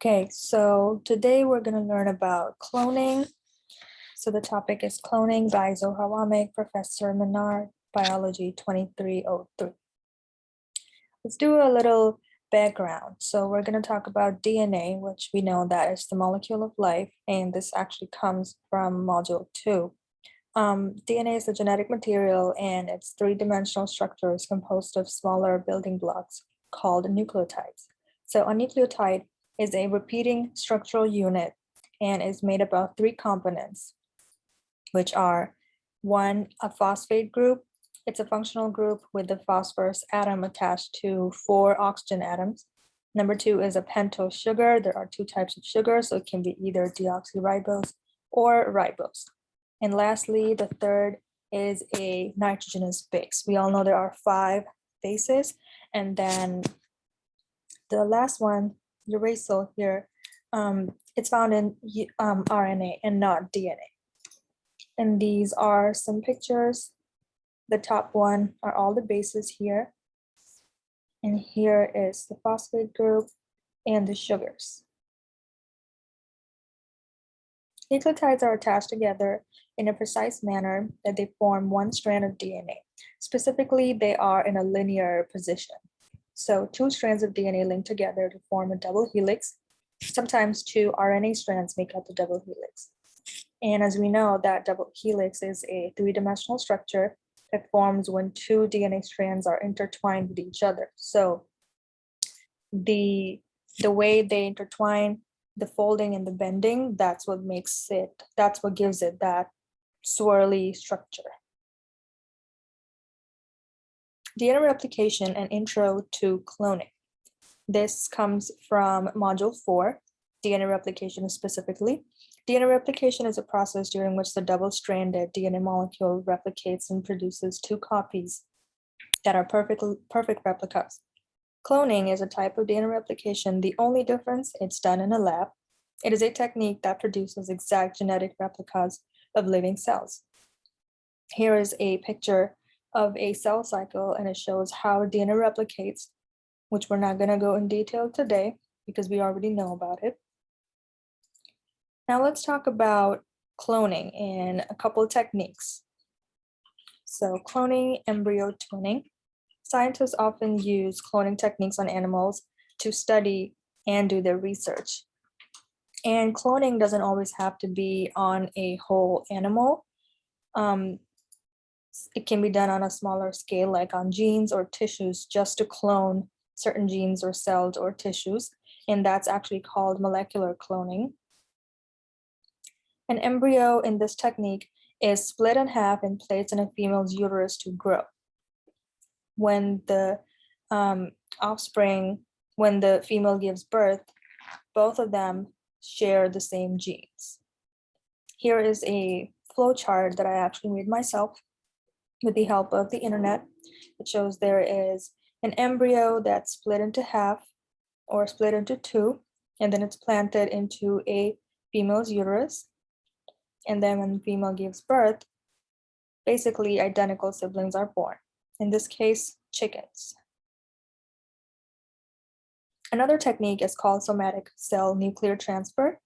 Okay, so today we're going to learn about cloning. So the topic is cloning by Zohar Wamek, Professor Menard, Biology 2303. Let's do a little background. So we're going to talk about DNA, which we know that is the molecule of life, and this actually comes from Module 2. DNA is the genetic material, and its three-dimensional structure is composed of smaller building blocks called nucleotides. So a nucleotide is a repeating structural unit and is made up of three components, which are one, a phosphate group. It's a functional group with the phosphorus atom attached to 4 oxygen atoms. Number 2 is a pentose sugar. There are 2 types of sugar, so it can be either deoxyribose or ribose. And lastly, the third is a nitrogenous base. We all know there are 5 bases, and then the last one, uracil here, it's found in RNA and not DNA. And these are some pictures. The top one are all the bases here. And here is the phosphate group and the sugars. Nucleotides are attached together in a precise manner that they form one strand of DNA. Specifically, they are in a linear position. So 2 strands of DNA link together to form a double helix. Sometimes 2 RNA strands make up the double helix. And as we know, that double helix is a 3-dimensional structure that forms when 2 DNA strands are intertwined with each other. So the way they intertwine, the folding and the bending, that's what gives it that swirly structure. DNA replication and intro to cloning. This comes from Module 4, DNA replication specifically. DNA replication is a process during which the double-stranded DNA molecule replicates and produces 2 copies that are perfect replicas. Cloning is a type of DNA replication. The only difference, it's done in a lab. It is a technique that produces exact genetic replicas of living cells. Here is a picture of a cell cycle, and it shows how DNA replicates, which we're not going to go in detail today because we already know about it. Now let's talk about cloning and a couple of techniques. So cloning, embryo twinning. Scientists often use cloning techniques on animals to study and do their research. And cloning doesn't always have to be on a whole animal. It can be done on a smaller scale, like on genes or tissues, just to clone certain genes or cells or tissues. And that's actually called molecular cloning. An embryo in this technique is split in half and placed in a female's uterus to grow. When the when the female gives birth, both of them share the same genes. Here is a flow chart that I actually made myself with the help of the internet. It shows there is an embryo that's split into half or split into 2, and then it's planted into a female's uterus. And then when the female gives birth, basically identical siblings are born. In this case, chickens. Another technique is called somatic cell nuclear transfer.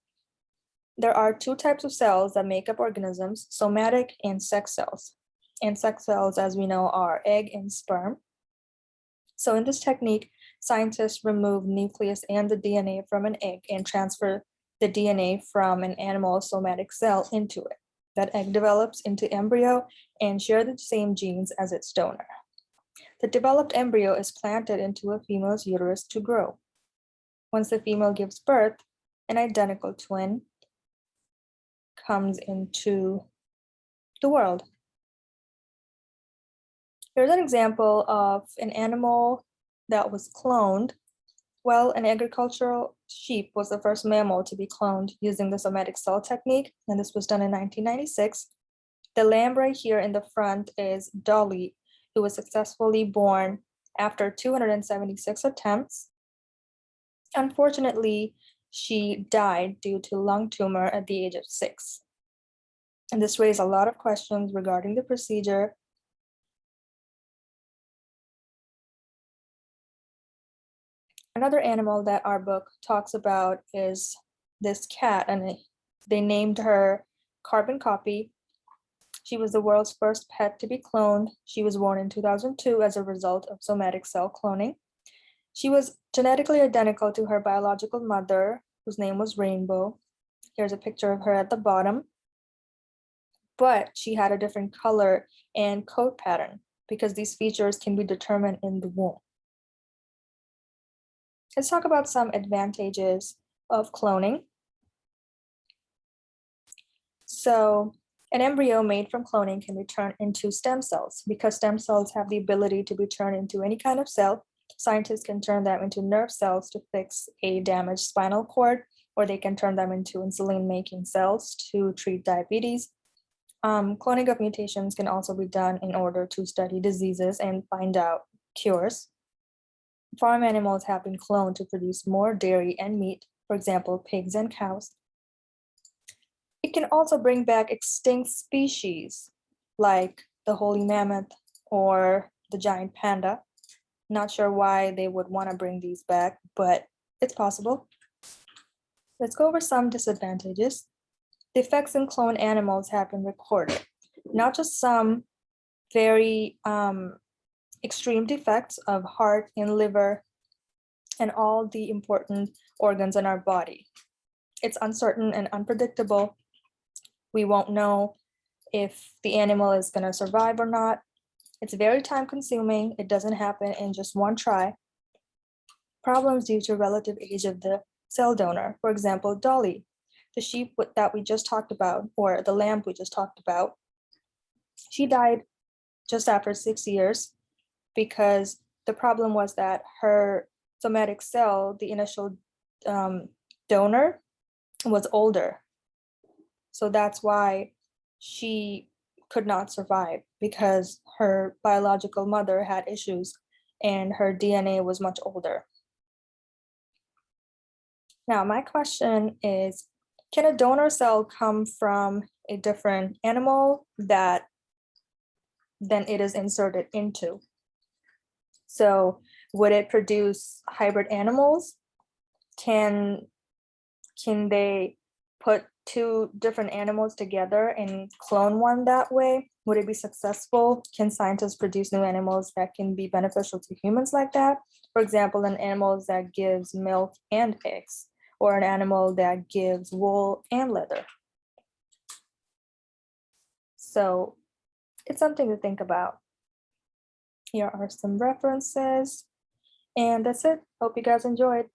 There are 2 types of cells that make up organisms, somatic and sex cells. And sex cells, as we know, are egg and sperm. So in this technique, scientists remove nucleus and the DNA from an egg and transfer the DNA from an animal somatic cell into it. That egg develops into embryo and share the same genes as its donor. The developed embryo is planted into a female's uterus to grow. Once the female gives birth, an identical twin comes into the world. Here's an example of an animal that was cloned. Well, an agricultural sheep was the first mammal to be cloned using the somatic cell technique, and this was done in 1996. The lamb right here in the front is Dolly, who was successfully born after 276 attempts. Unfortunately, she died due to lung tumor at the age of 6. And this raised a lot of questions regarding the procedure. Another animal that our book talks about is this cat, and they named her Carbon Copy. She was the world's first pet to be cloned. She was born in 2002 as a result of somatic cell cloning. She was genetically identical to her biological mother, whose name was Rainbow. Here's a picture of her at the bottom. But she had a different color and coat pattern because these features can be determined in the womb. Let's talk about some advantages of cloning. So an embryo made from cloning can be turned into stem cells. Because stem cells have the ability to be turned into any kind of cell, scientists can turn them into nerve cells to fix a damaged spinal cord, or they can turn them into insulin-making cells to treat diabetes. Cloning of mutations can also be done in order to study diseases and find out cures. Farm animals have been cloned to produce more dairy and meat, for example, pigs and cows. It can also bring back extinct species like the woolly mammoth or the giant panda. Not sure why they would want to bring these back, but it's possible. Let's go over some disadvantages. Defects in cloned animals have been recorded, not just some very extreme defects of heart and liver and all the important organs in our body. It's uncertain and unpredictable. We won't know if the animal is going to survive or not. It's very time consuming. It doesn't happen in just one try. Problems due to relative age of the cell donor. For example, Dolly, the sheep that we just talked about, or the lamb we just talked about, she died just after 6 years because the problem was that her somatic cell, the initial donor, was older. So that's why she could not survive, because her biological mother had issues and her DNA was much older. Now, my question is, can a donor cell come from a different animal that then it is inserted into? So would it produce hybrid animals? Can they put two different animals together and clone one that way? Would it be successful? Can scientists produce new animals that can be beneficial to humans like that? For example, an animal that gives milk and eggs, or an animal that gives wool and leather. So it's something to think about. Here are some references, and that's it. Hope you guys enjoyed.